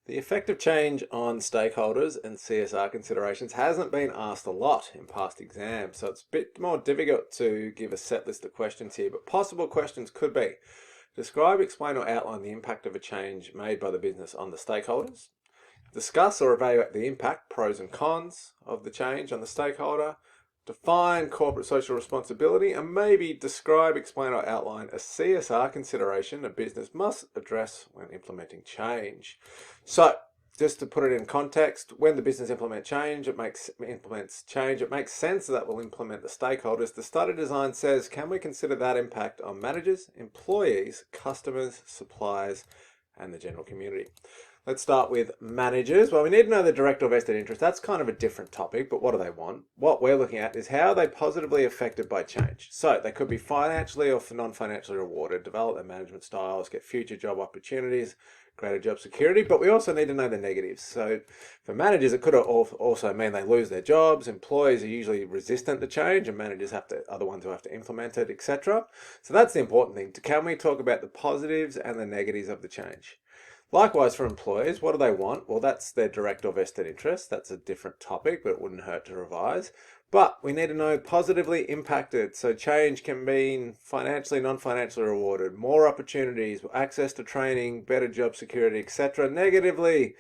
The effect of change on stakeholders and CSR considerations hasn't been asked a lot in past exams, so it's a bit more difficult to give a set list of questions here, but possible questions could be: describe, explain or outline the impact of a change made by the business on the stakeholders. Discuss or evaluate the impact, pros and cons of the change on the stakeholder. Define corporate social responsibility, and maybe describe, explain or outline a CSR consideration a business must address when implementing change. So, just to put it in context, when the business implements change, it makes sense that will implement the stakeholders. The study design says, can we consider that impact on managers, employees, customers, suppliers, and the general community? Let's start with managers. Well, we need to know the direct or vested interest. That's kind of a different topic, but what do they want? What we're looking at is how are they positively affected by change. So they could be financially or non-financially rewarded, develop their management styles, get future job opportunities, greater job security, but we also need to know the negatives. So for managers, it could also mean they lose their jobs. Employees are usually resistant to change, and managers are the ones who have to implement it, etc. So that's the important thing. Can we talk about the positives and the negatives of the change? Likewise for employees, what do they want? Well, that's their direct or vested interest. That's a different topic, but it wouldn't hurt to revise. But we need to know positively impacted. So change can mean financially, non-financially rewarded, more opportunities, access to training, better job security, etc. Negatively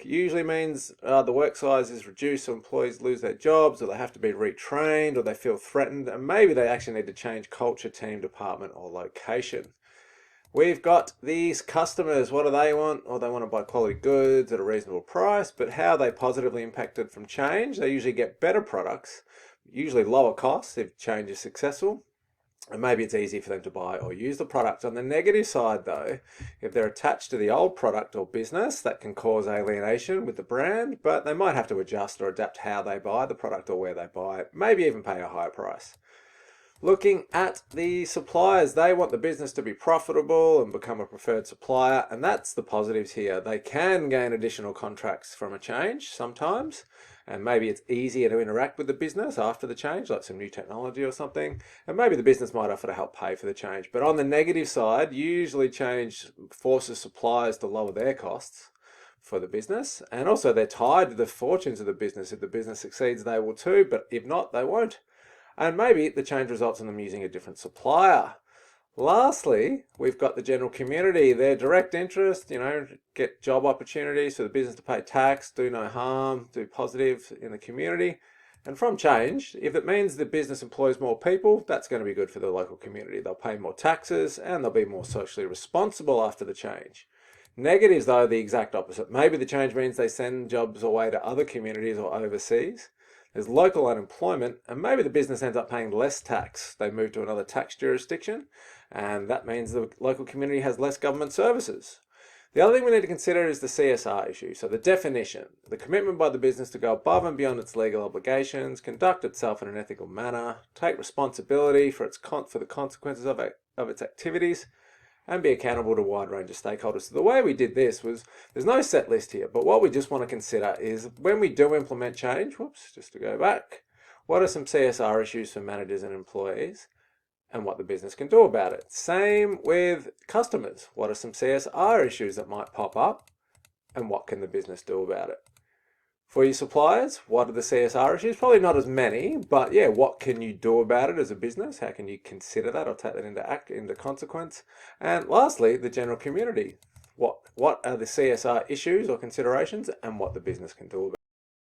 usually means the work size is reduced, so employees lose their jobs, or they have to be retrained, or they feel threatened, and maybe they actually need to change culture, team, department, or location. We've got these customers. What do they want? Well, they want to buy quality goods at a reasonable price, but how are they positively impacted from change? They usually get better products, usually lower costs if change is successful, and maybe it's easy for them to buy or use the product. On the negative side though, if they're attached to the old product or business, that can cause alienation with the brand, but they might have to adjust or adapt how they buy the product or where they buy it, maybe even pay a higher price. Looking at the suppliers, they want the business to be profitable and become a preferred supplier, and that's the positives here. They can gain additional contracts from a change sometimes, and maybe it's easier to interact with the business after the change, like some new technology or something, and maybe the business might offer to help pay for the change. But on the negative side, usually change forces suppliers to lower their costs for the business, and also they're tied to the fortunes of the business. If the business succeeds, they will too, but if not, they won't. And maybe the change results in them using a different supplier. Lastly, we've got the general community. Their direct interest, get job opportunities for the business to pay tax, do no harm, do positive in the community. And from change, if it means the business employs more people, that's going to be good for the local community. They'll pay more taxes and they'll be more socially responsible after the change. Negatives, though, the exact opposite. Maybe the change means they send jobs away to other communities or overseas. There's local unemployment, and maybe the business ends up paying less tax. They move to another tax jurisdiction, and that means the local community has less government services. The other thing we need to consider is the CSR issue. So the definition, the commitment by the business to go above and beyond its legal obligations, conduct itself in an ethical manner, take responsibility for the consequences of its activities, and be accountable to a wide range of stakeholders. So the way we did this was, there's no set list here, but what we just want to consider is when we do implement change, just to go back, what are some CSR issues for managers and employees and what the business can do about it? Same with customers. What are some CSR issues that might pop up and what can the business do about it? For your suppliers, what are the CSR issues? Probably not as many, but yeah, what can you do about it as a business? How can you consider that or take that into consequence? And lastly, the general community. What are the CSR issues or considerations and what the business can do about it?